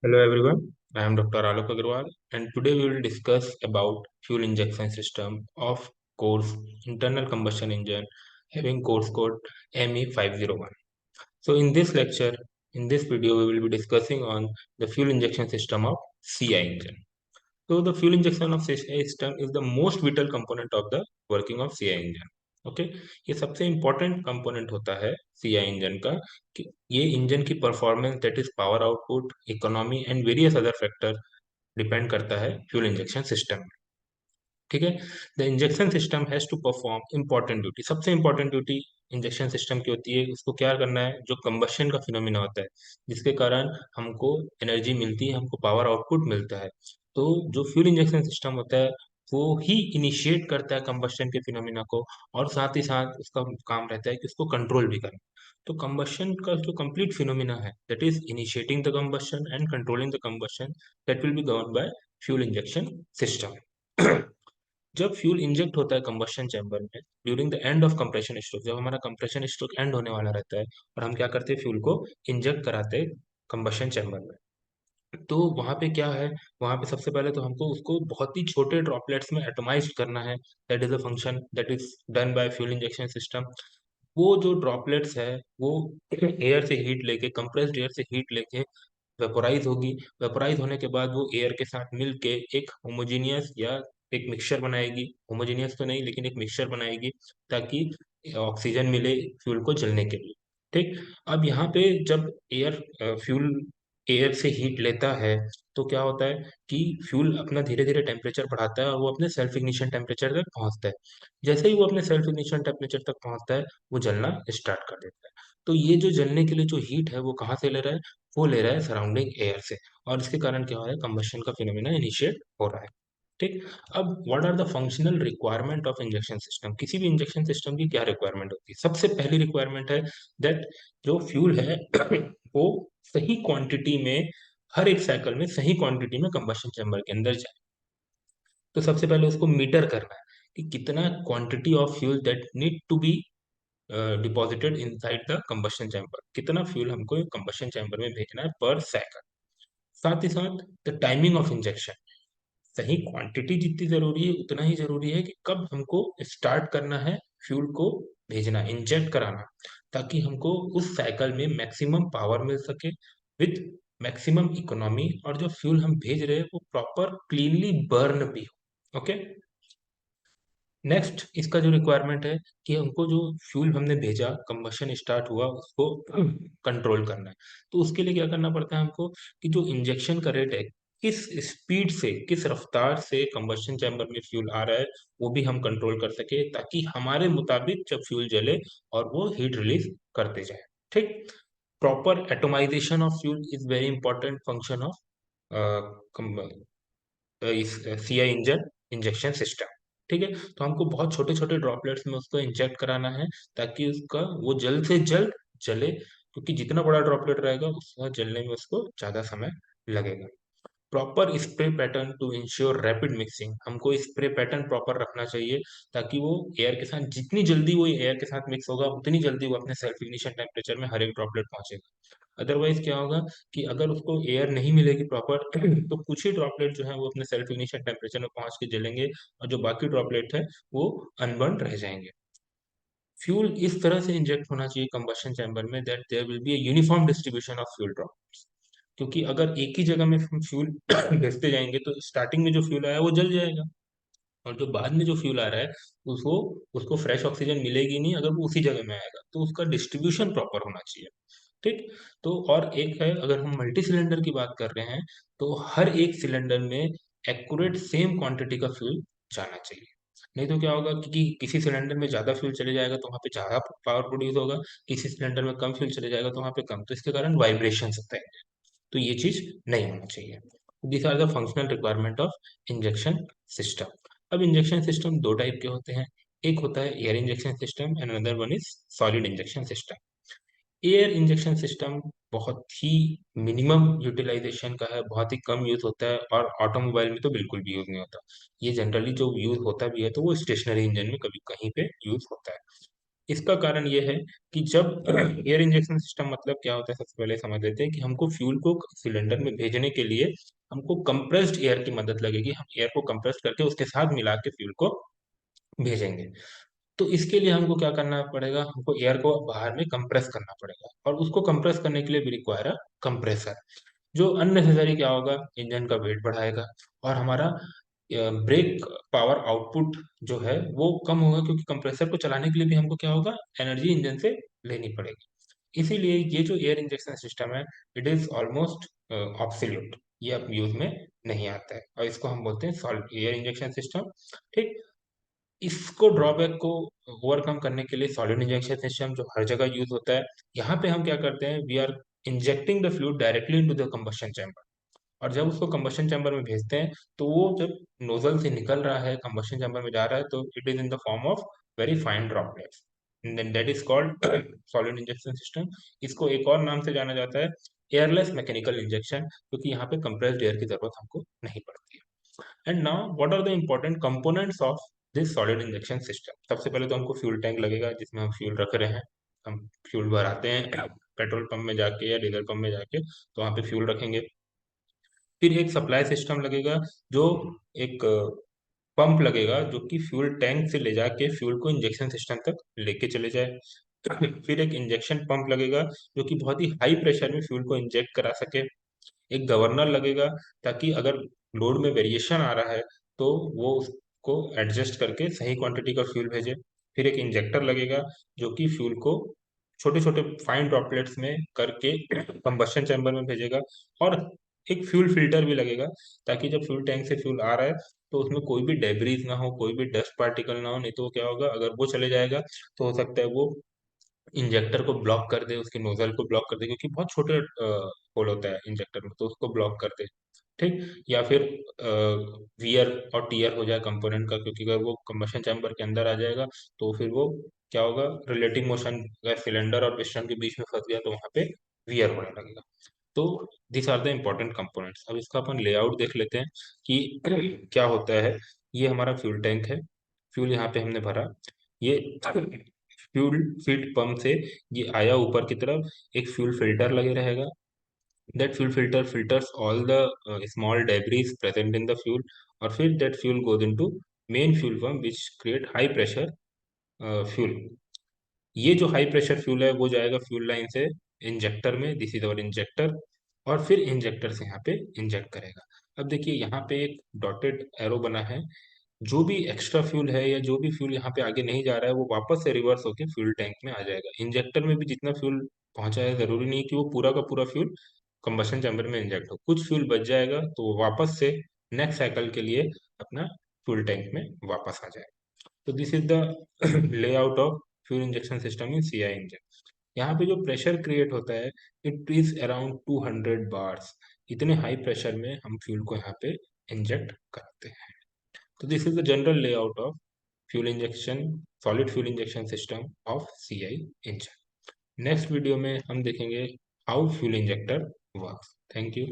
Hello everyone, I am Dr. Alok Agarwal and today we will discuss about fuel injection system of course internal combustion engine having course code ME501. So in this lecture, in this video we will be discussing on the fuel injection system of CI engine. So the fuel injection of CI system is the most vital component of the working of CI engine. Okay, ये सबसे important component होता है CI engine का कि ये engine की performance that is power output economy and various other factor डिपेंड करता है फ्यूल इंजेक्शन सिस्टम। ठीक है, the injection system has to perform important duty. सबसे इंपॉर्टेंट ड्यूटी इंजेक्शन सिस्टम की होती है, उसको क्या करना है, जो कंबशन का फिनोमिना होता है जिसके कारण हमको एनर्जी मिलती है, हमको पावर आउटपुट मिलता है। तो जो फ्यूल इंजेक्शन सिस्टम होता है वो ही इनिशिएट करता है कंबशन के फिनोमिना को, और साथ ही साथ उसका काम रहता है कि उसको कंट्रोल भी करना। तो कंबशन का जो कंप्लीट फिनोमिना है that is initiating the combustion and controlling the combustion, that will be govern by fuel injection system. जब फ्यूल इंजेक्ट होता है कंबशन चैम्बर में during the end of compression stroke, जब हमारा कंप्रेशन स्ट्रोक एंड होने वाला रहता है और हम क्या करते हैं, फ्यूल को इंजेक्ट कराते हैं कंबशन चैम्बर में, तो वहां पे क्या है, वहां पे सबसे पहले तो हमको उसको बहुत ही छोटे ड्रॉपलेट्स में एटमाइज करना है। That is a function that is done by fuel injection system. वो जो ड्रॉपलेट्स है वो एयर से हीट लेके, कंप्रेस्ड एयर से हीट लेके वेपोराइज होगी। वेपोराइज होने के बाद वो एयर के साथ मिल के एक होमोजीनियस या एक मिक्सचर बनाएगी। होमोजीनियस तो नहीं लेकिन एक मिक्सचर बनाएगी ताकि ऑक्सीजन मिले फ्यूल को जलने के लिए। ठीक, अब यहाँ पे जब एयर फ्यूल एयर से हीट लेता है तो क्या होता है कि फ्यूल अपना धीरे धीरे टेम्परेचर बढ़ाता है और वो अपने सेल्फ इग्निशन टेम्परेचर तक पहुंचता है। जैसे ही वो अपने सेल्फ इग्निशन टेम्परेचर तक पहुंचता है वो जलना स्टार्ट कर देता है। तो ये जो जलने के लिए जो हीट है वो कहाँ से ले रहा है, वो ले रहा है सराउंडिंग एयर से, और इसके कारण क्या हो रहा है, कंबशन का फिनोमेना इनिशिएट हो रहा है। ठीक, अब what are the functional requirement of injection system. किसी भी इंजेक्शन सिस्टम की क्या रिक्वायरमेंट होती है, सबसे पहली रिक्वायरमेंट है दैट जो फ्यूल है वो सही क्वांटिटी में, हर एक साइकिल में सही क्वांटिटी में कंबशन चैम्बर के अंदर जाए। तो सबसे पहले उसको मीटर करना है कि कितना quantity of fuel that need to be deposited inside the combustion chamber, कितना फ्यूल हमको कंबशन चैम्बर में भेजना है पर साइकिल। साथ ही साथ द टाइमिंग ऑफ इंजेक्शन, सही क्वांटिटी जितनी जरूरी है उतना ही जरूरी है कि कब हमको स्टार्ट करना है फ्यूल को भेजना, इंजेक्ट कराना, ताकि हमको उस साइकिल में मैक्सिमम पावर मिल सके विथ मैक्सिमम इकोनॉमी, और जो फ्यूल हम भेज रहे हैं वो प्रॉपर क्लीनली बर्न भी हो। ओके, नेक्स्ट इसका जो रिक्वायरमेंट है कि हमको जो फ्यूल हमने भेजा, कंबशन स्टार्ट हुआ, उसको कंट्रोल करना है। तो उसके लिए क्या करना पड़ता है हमको, कि जो इंजेक्शन का रेट है, किस स्पीड से, किस रफ्तार से कंबशन चैम्बर में फ्यूल आ रहा है, वो भी हम कंट्रोल कर सके ताकि हमारे मुताबिक जब फ्यूल जले और वो हीट रिलीज करते जाए। ठीक, proper atomisation of fuel is very important function of इस सीआई इंजन इंजेक्शन सिस्टम। ठीक है, तो हमको बहुत छोटे छोटे ड्रॉपलेट्स में उसको इंजेक्ट कराना है ताकि उसका वो जल्द से जल्द जले, क्योंकि जितना बड़ा ड्रॉपलेट रहेगा उसका जलने में उसको ज्यादा समय लगेगा। Proper spray pattern to ensure rapid mixing, हमको स्प्रे पैटर्न प्रॉपर रखना चाहिए ताकि वो एयर के साथ, जितनी जल्दी वो एयर के साथ मिक्स होगा उतनी जल्दी वो अपने सेल्फ इग्निशन टेम्परेचर में हर एक ड्रॉपलेट पहुंचेगा। अदरवाइज क्या होगा कि अगर उसको एयर नहीं मिलेगी प्रॉपर तो कुछ ही ड्रॉपलेट जो है वो अपने सेल्फ इग्निशन टेम्परेचर में पहुंच के जलेंगे, और जो बाकी ड्रॉपलेट है वो अनबर्न रह जाएंगे। फ्यूल इस तरह से इंजेक्ट होना चाहिए कंबशन चैम्बर में that there will be a uniform distribution of fuel drop. क्योंकि अगर एक ही जगह में हम फ्यूल भेजते जाएंगे तो स्टार्टिंग में जो फ्यूल आया वो जल जाएगा, और जो बाद में जो फ्यूल आ रहा है उसको उसको फ्रेश ऑक्सीजन मिलेगी नहीं अगर वो उसी जगह में आएगा। तो उसका डिस्ट्रीब्यूशन प्रॉपर होना चाहिए। ठीक, तो और एक है, अगर हम मल्टी सिलेंडर की बात कर रहे हैं तो हर एक सिलेंडर में एक्यूरेट सेम क्वांटिटी का फ्यूल जाना चाहिए। नहीं तो क्या होगा कि किसी सिलेंडर में ज्यादा फ्यूल चले जाएगा तो वहां पे ज्यादा पावर प्रोड्यूस होगा, किसी सिलेंडर में कम फ्यूल चले जाएगा तो वहां पे कम, तो इसके कारण वाइब्रेशन होता है। तो ये चीज नहीं होना चाहिए। This are the functional requirement of injection system. अब इंजेक्शन सिस्टम दो टाइप के होते हैं, एक होता है air injection system and another one is solid injection system. Air injection system बहुत ही मिनिमम यूटिलाइजेशन का है, बहुत ही कम यूज होता है, और ऑटोमोबाइल में तो बिल्कुल भी यूज नहीं होता। ये जनरली जो यूज होता भी है तो वो स्टेशनरी इंजन में कभी कहीं पे यूज होता है। इसका कारण ये है कि जब एयर इंजेक्शन सिस्टम मतलब क्या होता है, सबसे पहले समझ लेते हैं कि हमको फ्यूल को सिलेंडर में भेजने के लिए हमको कंप्रेस्ड एयर की मदद लगेगी। हम एयर को कंप्रेस करके उसके साथ मिला के फ्यूल को भेजेंगे। तो इसके लिए हमको क्या करना पड़ेगा, हमको एयर को बाहर में कंप्रेस करना पड़ेगा, और उसको कंप्रेस करने के लिए भी रिक्वायर अ कंप्रेसर, जो अननेसेसरी क्या होगा, इंजन का वेट बढ़ाएगा और हमारा ब्रेक पावर आउटपुट जो है वो कम होगा, क्योंकि कंप्रेसर को चलाने के लिए भी हमको क्या होगा, एनर्जी इंजन से लेनी पड़ेगी। इसीलिए ये जो एयर इंजेक्शन सिस्टम है, इट इज ऑलमोस्ट ऑब्सोल्यूट, ये अब यूज में नहीं आता है, और इसको हम बोलते हैं सॉलिड एयर इंजेक्शन सिस्टम। ठीक, इसको ड्रॉबैक को ओवरकम करने के लिए सॉलिड इंजेक्शन सिस्टम जो हर जगह यूज होता है, यहाँ पे हम क्या करते हैं, we are injecting the fluid directly into the combustion chamber. और जब उसको कंबशन चैम्बर में भेजते हैं, तो वो जब नोजल से निकल रहा है, कंबशन चैम्बर में जा रहा है, तो it is in the form of very fine droplets, that is called solid injection system. इसको एक और नाम से जाना जाता है, एयरलेस मैकेनिकल इंजेक्शन, क्योंकि यहाँ पे कंप्रेस्ड एयर की जरूरत हमको नहीं पड़ती है। And now what are the important components of this solid injection system. सबसे पहले तो हमको फ्यूल टैंक लगेगा, जिसमें हम फ्यूल रख रहे हैं। हम फ्यूल भराते हैं पेट्रोल पंप में जाके या डीजल पंप में जाके, तो वहाँ पे फ्यूल रखेंगे। फिर एक सप्लाई सिस्टम लगेगा, जो एक पंप लगेगा जो कि फ्यूल टैंक से ले जाके फ्यूल को इंजेक्शन सिस्टम तक लेके चले जाए। फिर एक इंजेक्शन पंप लगेगा, जो कि बहुत ही हाई प्रेशर में फ्यूल को इंजेक्ट करा सके। एक गवर्नर लगेगा, ताकि अगर लोड में वेरिएशन आ रहा है तो वो उसको एडजस्ट करके सही क्वांटिटी का फ्यूल भेजे। फिर एक इंजेक्टर लगेगा, जो कि फ्यूल को छोटे छोटे फाइन ड्रॉपलेट्स में करके कंबशन चैम्बर में भेजेगा। और एक फ्यूल फिल्टर भी लगेगा, ताकि जब फ्यूल टैंक से फ्यूल आ रहा है तो उसमें कोई भी डेब्रीज ना हो, कोई भी डस्ट पार्टिकल ना हो, नहीं तो क्या होगा, अगर वो चले जाएगा तो हो सकता है वो इंजेक्टर को ब्लॉक कर दे, उसके नोजल को ब्लॉक कर दे, क्योंकि बहुत छोटे होल होता है इंजेक्टर में, तो उसको ब्लॉक कर दे। ठीक, या फिर वियर और टीयर हो जाए कंपोनेंट का, क्योंकि अगर वो कंबशन चैम्बर के अंदर आ जाएगा तो फिर वो क्या होगा, रिलेटिव मोशन अगर सिलेंडर और पिस्टन के बीच में फंस गया तो वहां पे वियर होने लगेगा। तो this are the important components. अब इसका अपन लेआउट देख लेते हैं कि क्या होता है। ये हमारा फ्यूल टैंक है, फ्यूल यहाँ पे हमने भरा, ये फ्यूल फीड पंप से ये आया ऊपर की तरफ। एक फ्यूल फिल्टर लगे रहेगा, that fuel filter filters all the small debris present in the fuel. और फिर that fuel goes into main fuel pump which create high pressure fuel. ये जो हाई प्रेशर फ्यूल है वो जाएगा फ्यूल लाइन से इंजेक्टर में, दिस इज अवर इंजेक्टर। और फिर इंजेक्टर से यहाँ पे इंजेक्ट करेगा। अब देखिए यहाँ पे एक डॉटेड एरो बना है, जो भी एक्स्ट्रा फ्यूल है या जो भी फ्यूल यहाँ पे आगे नहीं जा रहा है, वो वापस से रिवर्स होके फ्यूल टैंक में आ जाएगा। इंजेक्टर में भी जितना फ्यूल पहुंचा है, जरूरी नहीं कि वो पूरा का पूरा फ्यूल कंबशन चैम्बर में इंजेक्ट हो, कुछ फ्यूल बच जाएगा तो वो वापस से नेक्स्ट साइकिल के लिए अपना फ्यूल टैंक में वापस आ जाएगा। तो this is the layout of fuel injection system in CI engine. यहाँ पे जो प्रेशर क्रिएट होता है, इट इज अराउंड 200 बार्स। इतने हाई प्रेशर में हम फ्यूल को यहाँ पे इंजेक्ट करते हैं। तो this is the general layout of fuel injection, solid fuel injection system of CI engine. Next video में हम देखेंगे how fuel injector works. Thank you.